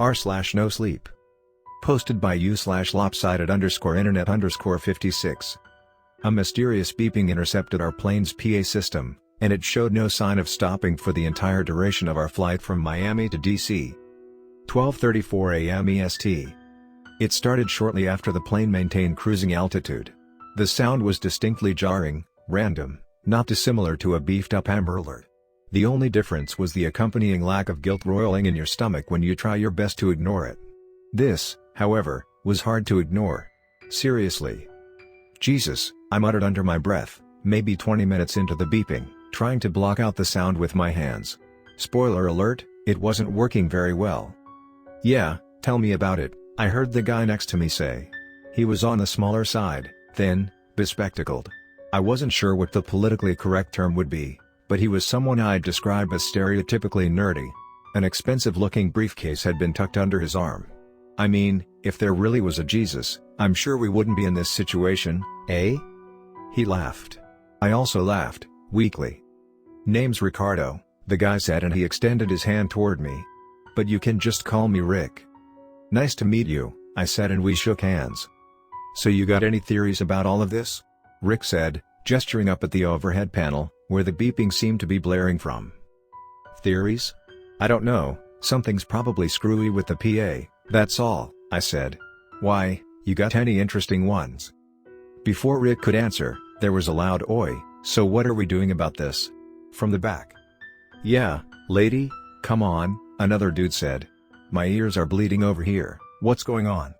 r/nosleep. Posted by u/lopsided_internet_56. A mysterious beeping intercepted our plane's PA system, and it showed no sign of stopping for the entire duration of our flight from Miami to DC. 12:34 a.m. EST. It started shortly after the plane maintained cruising altitude. The sound was distinctly jarring, random, not dissimilar to a beefed-up Amber Alert. The only difference was the accompanying lack of guilt roiling in your stomach when you try your best to ignore it. This, however, was hard to ignore. Seriously. Jesus, I muttered under my breath, maybe 20 minutes into the beeping, trying to block out the sound with my hands. Spoiler alert, it wasn't working very well. Yeah, tell me about it, I heard the guy next to me say. He was on the smaller side, thin, bespectacled. I wasn't sure what the politically correct term would be, but he was someone I'd describe as stereotypically nerdy. An expensive-looking briefcase had been tucked under his arm. I mean, if there really was a Jesus, I'm sure we wouldn't be in this situation, eh? He laughed. I also laughed, weakly. Name's Ricardo, the guy said, and he extended his hand toward me. But you can just call me Rick. Nice to meet you, I said, and we shook hands. So you got any theories about all of this? Rick said, gesturing up at the overhead panel, where the beeping seemed to be blaring from. Theories? I don't know, something's probably screwy with the PA, that's all, I said. Why, you got any interesting ones? Before Rick could answer, there was a loud "Oi, so what are we doing about this?" from the back. Yeah, lady, come on, another dude said. My ears are bleeding over here, what's going on?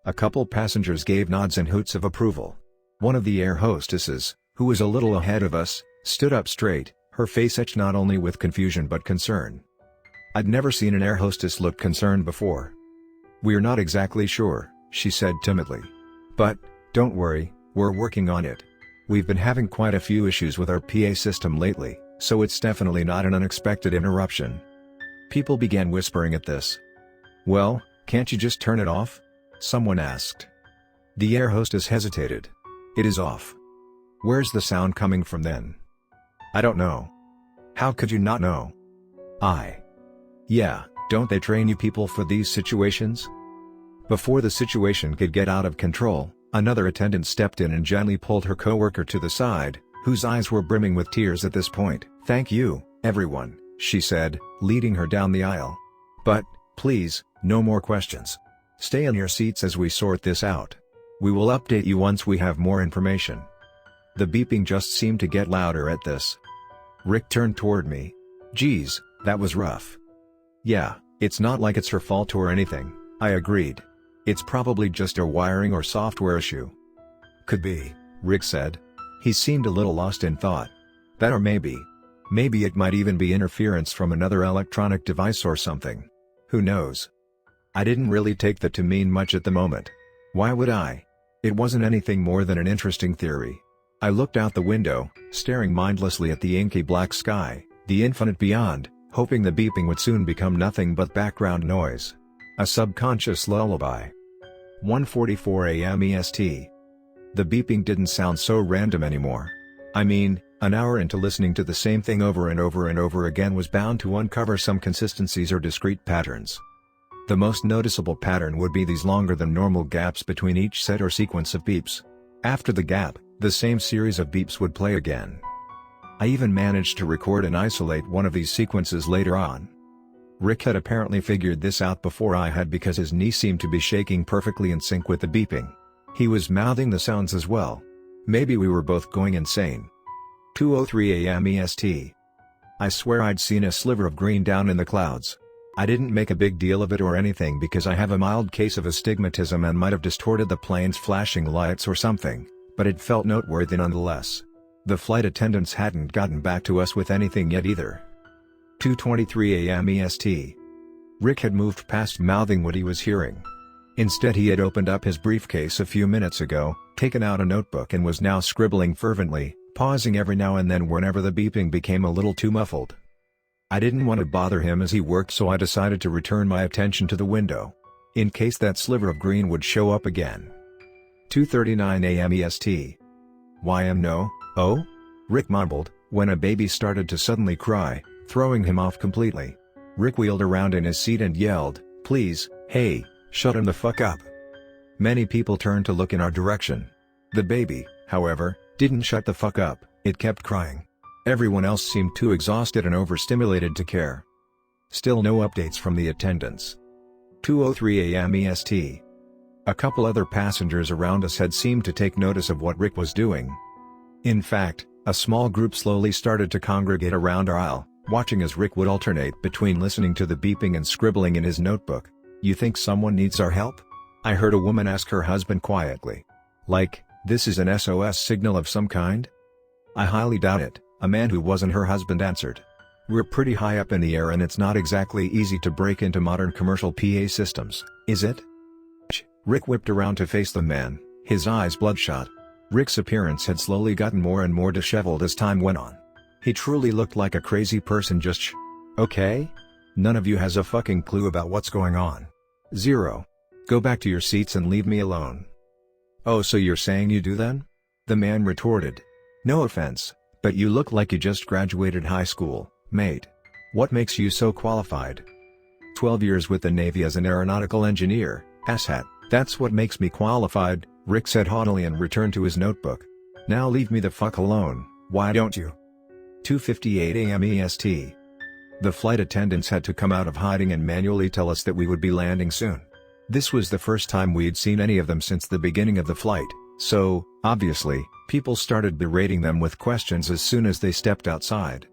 A couple passengers gave nods and hoots of approval. One of the air hostesses, who was a little ahead of us, stood up straight, her face etched not only with confusion but concern. I'd never seen an air hostess look concerned before. We're not exactly sure, she said timidly. But, don't worry, we're working on it. We've been having quite a few issues with our PA system lately, so it's definitely not an unexpected interruption. People began whispering at this. Well, can't you just turn it off? Someone asked. The air hostess hesitated. It is off. Where's the sound coming from then? I don't know. How could you not know? Yeah, don't they train you people for these situations? Before the situation could get out of control, another attendant stepped in and gently pulled her coworker to the side, whose eyes were brimming with tears at this point. Thank you, everyone, she said, leading her down the aisle. But, please, no more questions. Stay in your seats as we sort this out. We will update you once we have more information. The beeping just seemed to get louder at this. Rick turned toward me. Geez, that was rough. Yeah, it's not like it's her fault or anything, I agreed. It's probably just a wiring or software issue. Could be, Rick said. He seemed a little lost in thought. That or maybe it might even be interference from another electronic device or something. Who knows? I didn't really take that to mean much at the moment. Why would I? It wasn't anything more than an interesting theory. I looked out the window, staring mindlessly at the inky black sky, the infinite beyond, hoping the beeping would soon become nothing but background noise. A subconscious lullaby. 1:44 a.m. EST. The beeping didn't sound so random anymore. I mean, an hour into listening to the same thing over and over and over again was bound to uncover some consistencies or discrete patterns. The most noticeable pattern would be these longer than normal gaps between each set or sequence of beeps. After the gap, the same series of beeps would play again. I even managed to record and isolate one of these sequences later on. Rick had apparently figured this out before I had because his knee seemed to be shaking perfectly in sync with the beeping. He was mouthing the sounds as well. Maybe we were both going insane. 2:03 a.m. EST. I swear I'd seen a sliver of green down in the clouds. I didn't make a big deal of it or anything because I have a mild case of astigmatism and might have distorted the plane's flashing lights or something, but it felt noteworthy nonetheless. The flight attendants hadn't gotten back to us with anything yet either. 2:23 a.m. EST. Rick had moved past mouthing what he was hearing. Instead he had opened up his briefcase a few minutes ago, taken out a notebook and was now scribbling fervently, pausing every now and then whenever the beeping became a little too muffled. I didn't want to bother him as he worked, so I decided to return my attention to the window, in case that sliver of green would show up again. 2:39 a.m. EST. No, oh? Rick mumbled, when a baby started to suddenly cry, throwing him off completely. Rick wheeled around in his seat and yelled, Please, hey, shut him the fuck up." Many people turned to look in our direction. The baby, however, didn't shut the fuck up, it kept crying. Everyone else seemed too exhausted and overstimulated to care. Still no updates from the attendants. 2:03 a.m. EST. A couple other passengers around us had seemed to take notice of what Rick was doing. In fact, a small group slowly started to congregate around our aisle, watching as Rick would alternate between listening to the beeping and scribbling in his notebook. "You think someone needs our help?" I heard a woman ask her husband quietly. "Like, this is an SOS signal of some kind?" "I highly doubt it," a man who wasn't her husband answered. "We're pretty high up in the air and it's not exactly easy to break into modern commercial PA systems, is it?" Rick whipped around to face the man, his eyes bloodshot. Rick's appearance had slowly gotten more and more disheveled as time went on. He truly looked like a crazy person just "Okay? None of you has a fucking clue about what's going on. Zero. Go back to your seats and leave me alone." "Oh, so you're saying you do then?" the man retorted. "No offense, but you look like you just graduated high school, mate. What makes you so qualified?" 12 years with the Navy as an aeronautical engineer, asshat. "That's what makes me qualified," Rick said haughtily and returned to his notebook. "Now leave me the fuck alone, why don't you?" 2:58 a.m. EST. The flight attendants had to come out of hiding and manually tell us that we would be landing soon. This was the first time we'd seen any of them since the beginning of the flight, so, obviously, people started berating them with questions as soon as they stepped outside.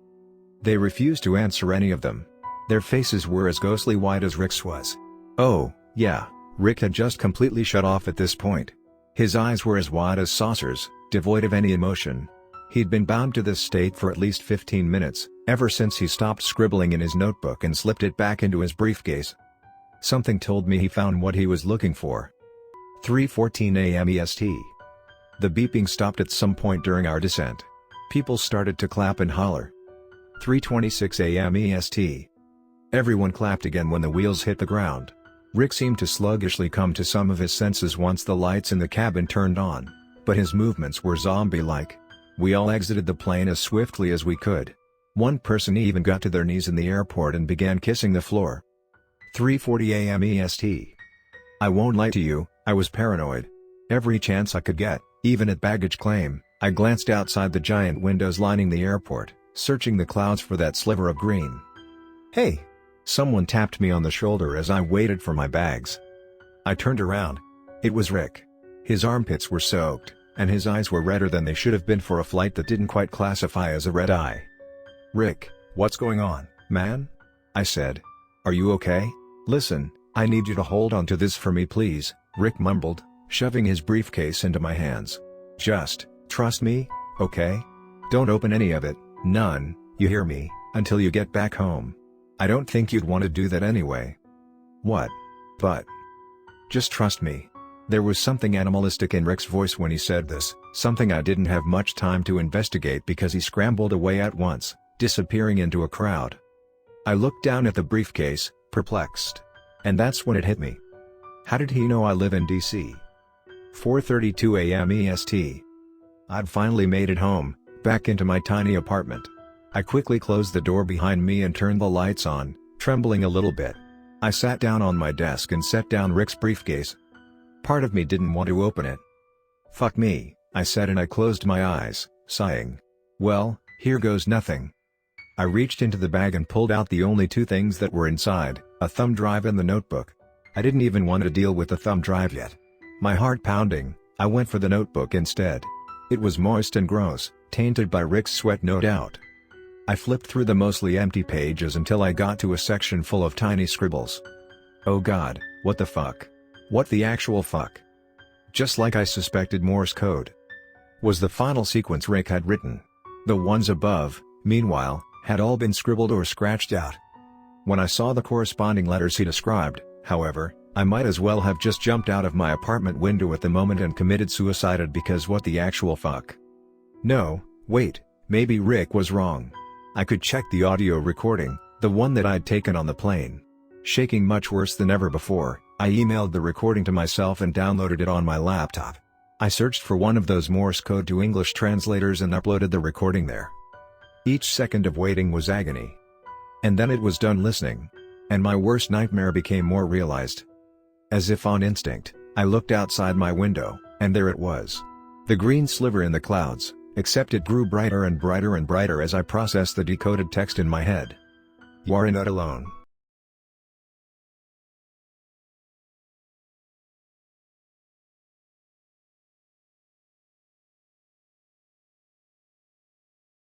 They refused to answer any of them. Their faces were as ghostly white as Rick's was. Oh, yeah, Rick had just completely shut off at this point. His eyes were as wide as saucers, devoid of any emotion. He'd been bound to this state for at least 15 minutes, ever since he stopped scribbling in his notebook and slipped it back into his briefcase. Something told me he found what he was looking for. 3:14 a.m. EST. The beeping stopped at some point during our descent. People started to clap and holler. 3:26 a.m. EST. Everyone clapped again when the wheels hit the ground. Rick seemed to sluggishly come to some of his senses once the lights in the cabin turned on, but his movements were zombie-like. We all exited the plane as swiftly as we could. One person even got to their knees in the airport and began kissing the floor. 3:40 a.m. EST. I won't lie to you, I was paranoid. Every chance I could get, even at baggage claim, I glanced outside the giant windows lining the airport, searching the clouds for that sliver of green. "Hey!" Someone tapped me on the shoulder as I waited for my bags. I turned around. It was Rick. His armpits were soaked, and his eyes were redder than they should have been for a flight that didn't quite classify as a red eye. "Rick, what's going on, man?" I said. "Are you okay? Listen, I need you to hold on to this for me please," Rick mumbled, shoving his briefcase into my hands. "Just, trust me, okay? Don't open any of it, none, you hear me, until you get back home. I don't think you'd want to do that anyway." "What? But..." "Just trust me." There was something animalistic in Rick's voice when he said this, something I didn't have much time to investigate because he scrambled away at once, disappearing into a crowd. I looked down at the briefcase, perplexed. And that's when it hit me. How did he know I live in DC? 4:32 a.m. EST. I'd finally made it home, back into my tiny apartment. I quickly closed the door behind me and turned the lights on, trembling a little bit. I sat down on my desk and set down Rick's briefcase. Part of me didn't want to open it. "Fuck me," I said, and I closed my eyes, sighing. "Well, here goes nothing." I reached into the bag and pulled out the only two things that were inside, a thumb drive and the notebook. I didn't even want to deal with the thumb drive yet. My heart pounding, I went for the notebook instead. It was moist and gross, tainted by Rick's sweat no doubt. I flipped through the mostly empty pages until I got to a section full of tiny scribbles. Oh God, what the fuck? What the actual fuck? Just like I suspected, Morse code was the final sequence Rick had written. The ones above, meanwhile, had all been scribbled or scratched out. When I saw the corresponding letters he described, however, I might as well have just jumped out of my apartment window at the moment and committed suicide, because what the actual fuck? No, wait, maybe Rick was wrong. I could check the audio recording, the one that I'd taken on the plane. Shaking much worse than ever before, I emailed the recording to myself and downloaded it on my laptop. I searched for one of those Morse code to English translators and uploaded the recording there. Each second of waiting was agony. And then it was done listening. and my worst nightmare became more realized. As if on instinct, I looked outside my window, and there it was. The green sliver in the clouds, except it grew brighter and brighter and brighter as I processed the decoded text in my head. "You are not alone.